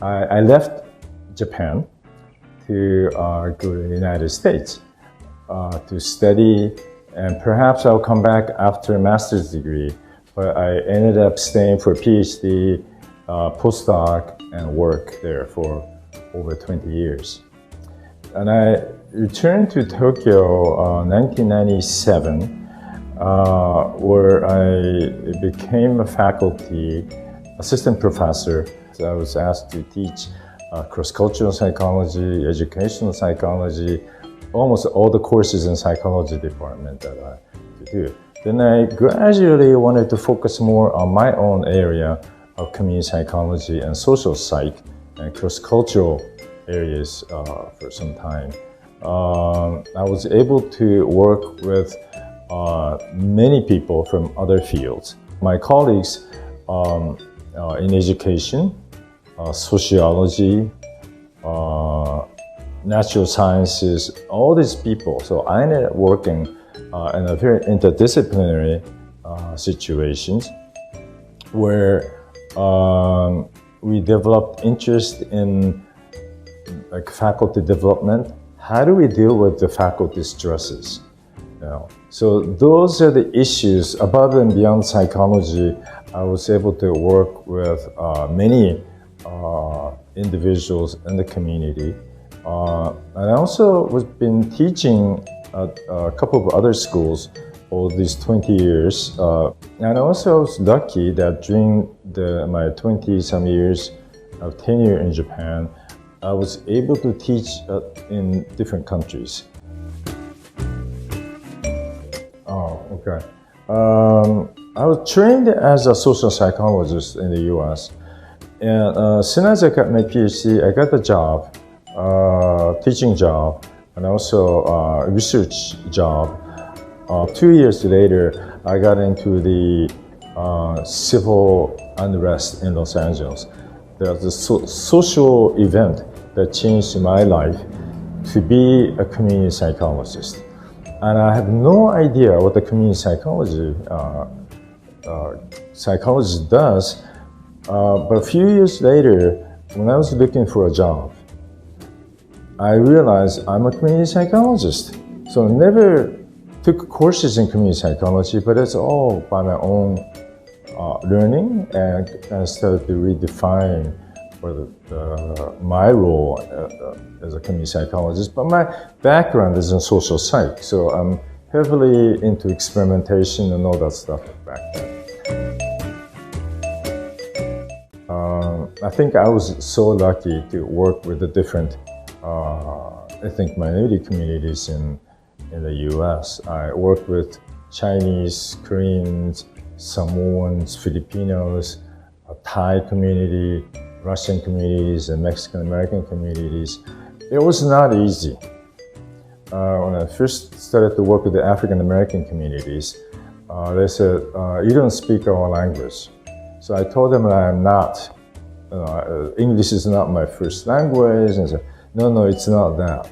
I left Japan to go to the United States to study, and perhaps I'll come back after a master's degree, but I ended up staying for a Ph.D. Postdoc and work there for over 20 years. And I returned to Tokyo 1997, where I became a faculty assistant professor. I was asked to teach cross-cultural psychology, educational psychology, almost all the courses in psychology department that I could do. Then I gradually wanted to focus more on my own area of community psychology and social psych and cross-cultural areas for some time. I was able to work with many people from other fields. My colleagues in education, sociology, natural sciences, all these people. So I ended up working in a very interdisciplinary situations where we developed interest in like faculty development. How do we deal with the faculty stresses? So those are the issues above and beyond psychology. I was able to work with many individuals in the community. And I also was been teaching at a couple of other schools all these 20 years. And also I was lucky that during my 20-some years of tenure in Japan, I was able to teach in different countries. Okay. I was trained as a social psychologist in the US. And as soon as I got my PhD, I got a job, teaching job, and also a research job. 2 years later, I got into the civil unrest in Los Angeles. There's a social event that changed my life to be a community psychologist. And I have no idea what the community psychologist does. But a few years later, when I was looking for a job, I realized I'm a community psychologist. So I never took courses in community psychology, but it's all by my own learning, and I started to redefine my role as a community psychologist. But my background is in social psych, so I'm heavily into experimentation and all that stuff back then. I think I was so lucky to work with the different ethnic minority communities in the US. I worked with Chinese, Koreans, Samoans, Filipinos, a Thai community, Russian communities, and Mexican American communities. It was not easy. When I first started to work with the African American communities, they said, you don't speak our language. So I told them that I'm not. English is not my first language. And I said, no, it's not that.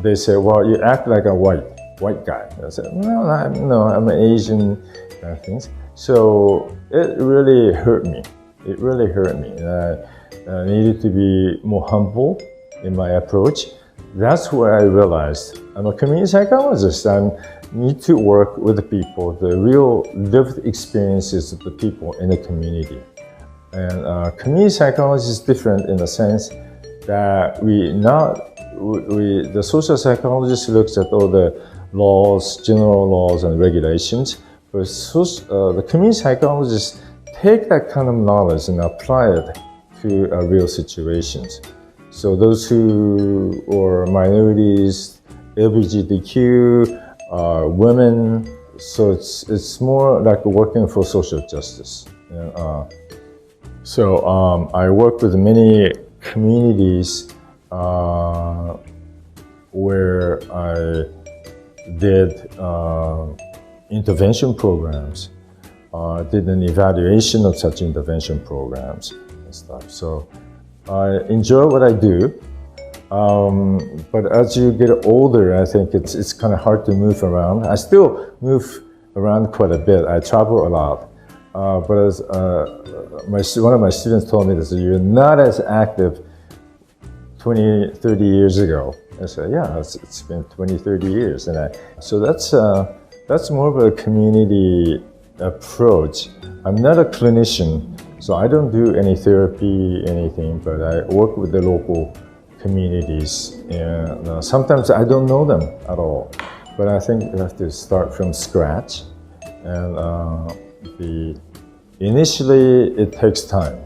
They said, well, you act like a white guy. I said, no, I'm an Asian kind of things. So it really hurt me. It really hurt me. I needed to be more humble in my approach. That's where I realized I'm a community psychologist. I need to work with the people, the real lived experiences of the people in the community. And community psychology is different in the sense that the social psychologist looks at all the laws, general laws and regulations, but the community psychologists take that kind of knowledge and apply it to real situations. So those who are minorities, LGBTQ, women, so it's more like working for social justice. So I work with many communities where I did intervention programs, did an evaluation of such intervention programs and stuff. So I enjoy what I do, but as you get older, I think it's kind of hard to move around. I still move around quite a bit. I travel a lot. but as one of my students told me this, you're not as active 20, 30 years ago. I said, yeah, it's been 20, 30 years. So that's more of a community approach. I'm not a clinician, so I don't do any therapy, anything, but I work with the local communities. And sometimes I don't know them at all, but I think you have to start from scratch. And initially, it takes time.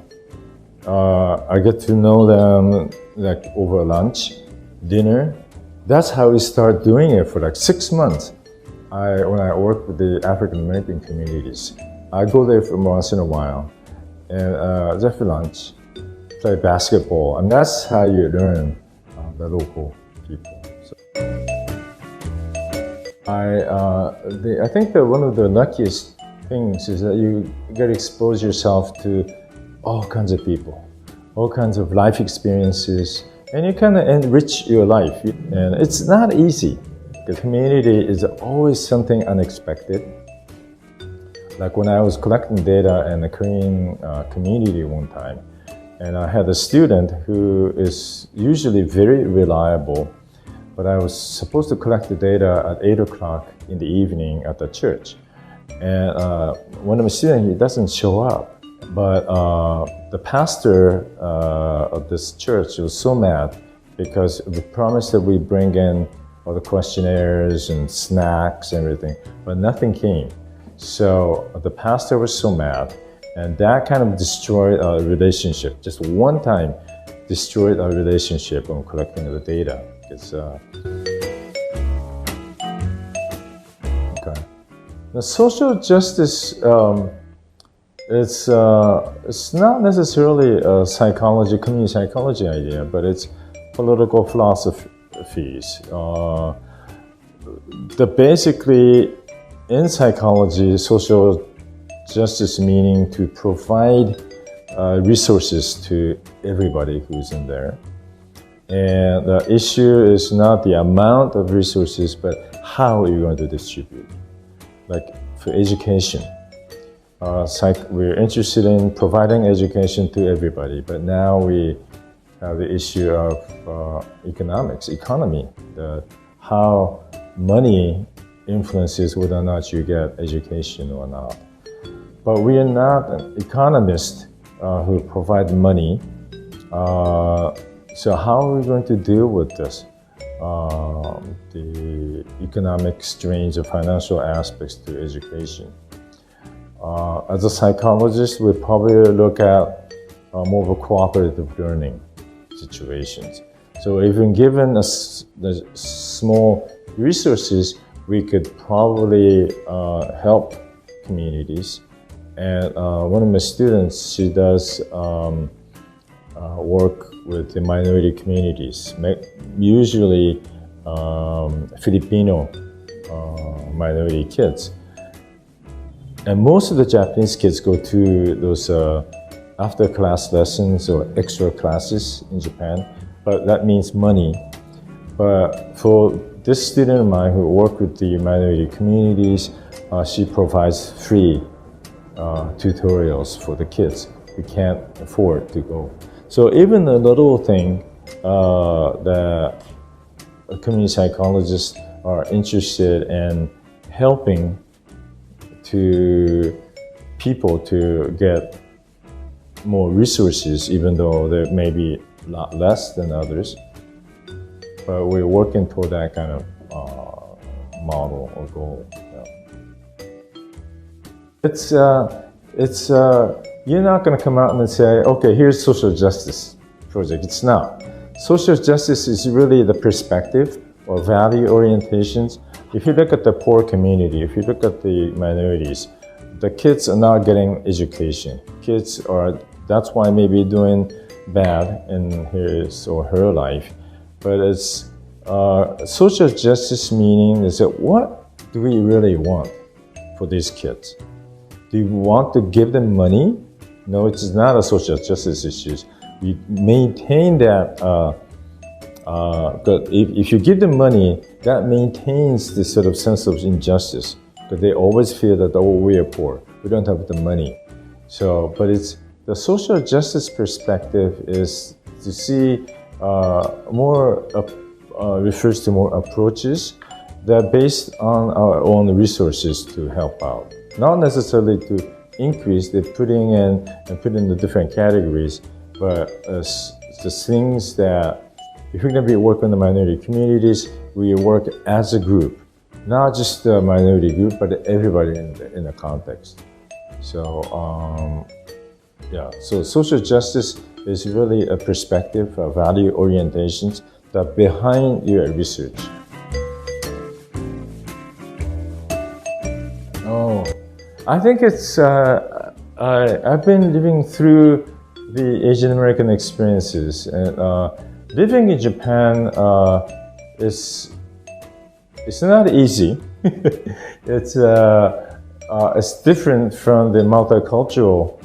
I get to know them like over lunch, dinner. That's how we start doing it for like 6 months. When I work with the African American communities, I go there for once in a while and just for lunch, play basketball, and that's how you learn the local people. So, I think that one of the luckiest things is that you get to expose yourself to all kinds of people, all kinds of life experiences, and you kind of enrich your life. And it's not easy. The community is always something unexpected. Like when I was collecting data in the Korean community one time, and I had a student who is usually very reliable, but I was supposed to collect the data at 8 o'clock in the evening at the church. And one of my students, he doesn't show up. But the pastor of this church was so mad because we promised that we bring in all the questionnaires and snacks and everything, but nothing came. So the pastor was so mad, and that kind of destroyed our relationship. Just one time destroyed our relationship on collecting the data. Okay. The social justice, it's not necessarily a psychology, community psychology idea, but it's political philosophies. Basically, in psychology, social justice meaning to provide resources to everybody who's in there. And the issue is not the amount of resources, but how you're going to distribute. Like for education, we're interested in providing education to everybody, but now we have the issue of economy, how money influences whether or not you get education or not. But we are not economists who provide money. So how are we going to deal with this? The economic strains of financial aspects to education. As a psychologist, we probably look at more of a cooperative learning situations. So even given the small resources, we could probably help communities. And one of my students, she does work with the minority communities, usually Filipino minority kids. And most of the Japanese kids go to those after-class lessons or extra classes in Japan, but that means money. But for this student of mine who works with the minority communities, she provides free tutorials for the kids who can't afford to go. So even a little thing that community psychologists are interested in helping to people to get more resources, even though there may be a lot less than others. But we're working toward that kind of model or goal. Yeah. You're not going to come out and say, okay, here's social justice project. It's not. Social justice is really the perspective or value orientations. If you look at the poor community, if you look at the minorities, the kids are not getting education. That's why maybe doing bad in his or her life. But it's social justice meaning is that what do we really want for these kids? Do you want to give them money? No, it's not a social justice issue. We maintain that. If you give them money, that maintains this sort of sense of injustice. Because they always feel that, oh, we are poor. We don't have the money. So, but it's the social justice perspective is to see more refers to more approaches that are based on our own resources to help out, not necessarily to increase the putting in and put in the different categories, but the things that if we're going to be working in the minority communities, we work as a group, not just the minority group, but everybody in the context. So, so social justice is really a perspective, a value orientations that behind your research. Oh, I think it's, I've been living through the Asian American experiences, and living in Japan it's not easy. It's different from the multicultural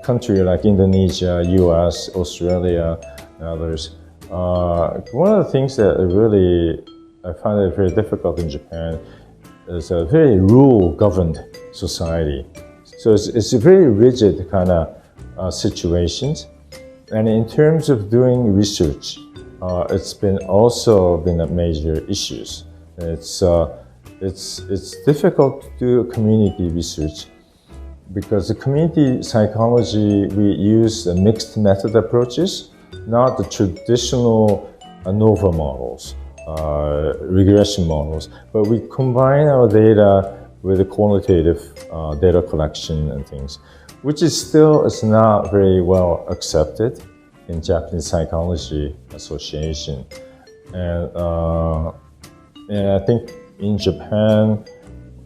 country like Indonesia, US, Australia, and others. One of the things that really I find it very difficult in Japan is a very rule-governed society. So it's a very rigid kind of situations. And in terms of doing research, it's also been a major issues. It's difficult to do community research because the community psychology, we use mixed method approaches, not the traditional ANOVA models, regression models, but we combine our data with the qualitative data collection and things, which is not very well accepted in Japanese Psychology Association. And I think in Japan,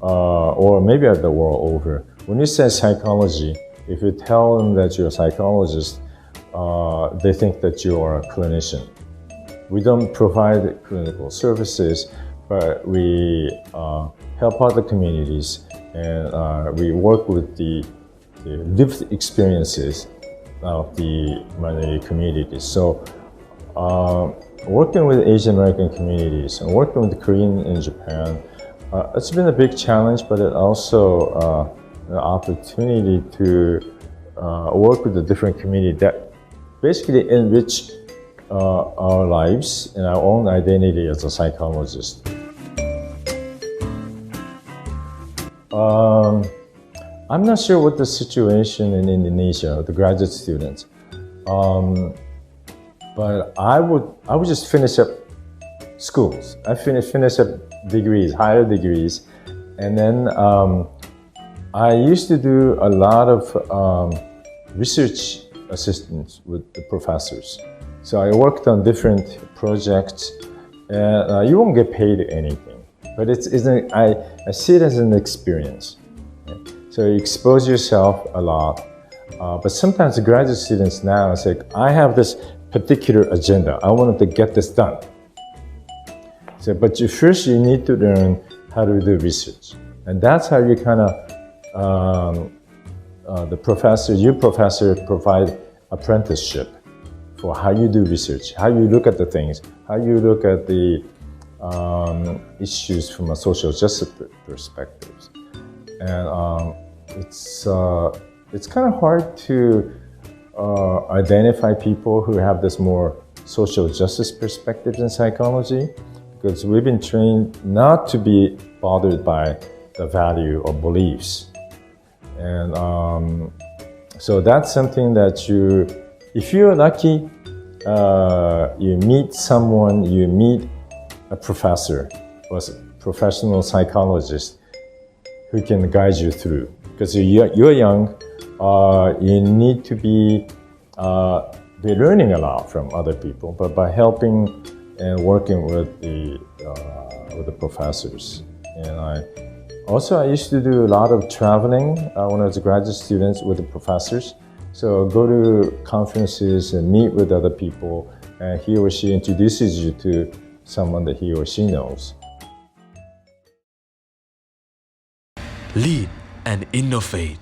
or maybe at the world over, when you say psychology, if you tell them that you're a psychologist, they think that you are a clinician. We don't provide clinical services, but we help out the communities, and we work with the lived experiences of the minority communities. So working with Asian American communities and working with Korean in Japan, it's been a big challenge, but it also an opportunity to work with a different community that basically enrich our lives and our own identity as a psychologist. I'm not sure what the situation in Indonesia, the graduate students, but I would just finish up schools. I finish up degrees, higher degrees, and then I used to do a lot of research assistance with the professors. So I worked on different projects, and you won't get paid anything, but I see it as an experience. So you expose yourself a lot, but sometimes the graduate students now say, I have this particular agenda, I wanted to get this done. So, but first you need to learn how to do research. And that's how you kind of, your professor provide apprenticeship for how you do research, how you look at the things, how you look at the issues from a social justice perspective. And it's kind of hard to identify people who have this more social justice perspectives in psychology, because we've been trained not to be bothered by the value or beliefs. And so that's something that if you're lucky, you meet a professor or a professional psychologist who can guide you through. Because you're young, you need to be learning a lot from other people, but by helping and working with the professors. And I used to do a lot of traveling when I was a graduate student with the professors. So go to conferences and meet with other people, and he or she introduces you to someone that he or she knows. Lead and innovate.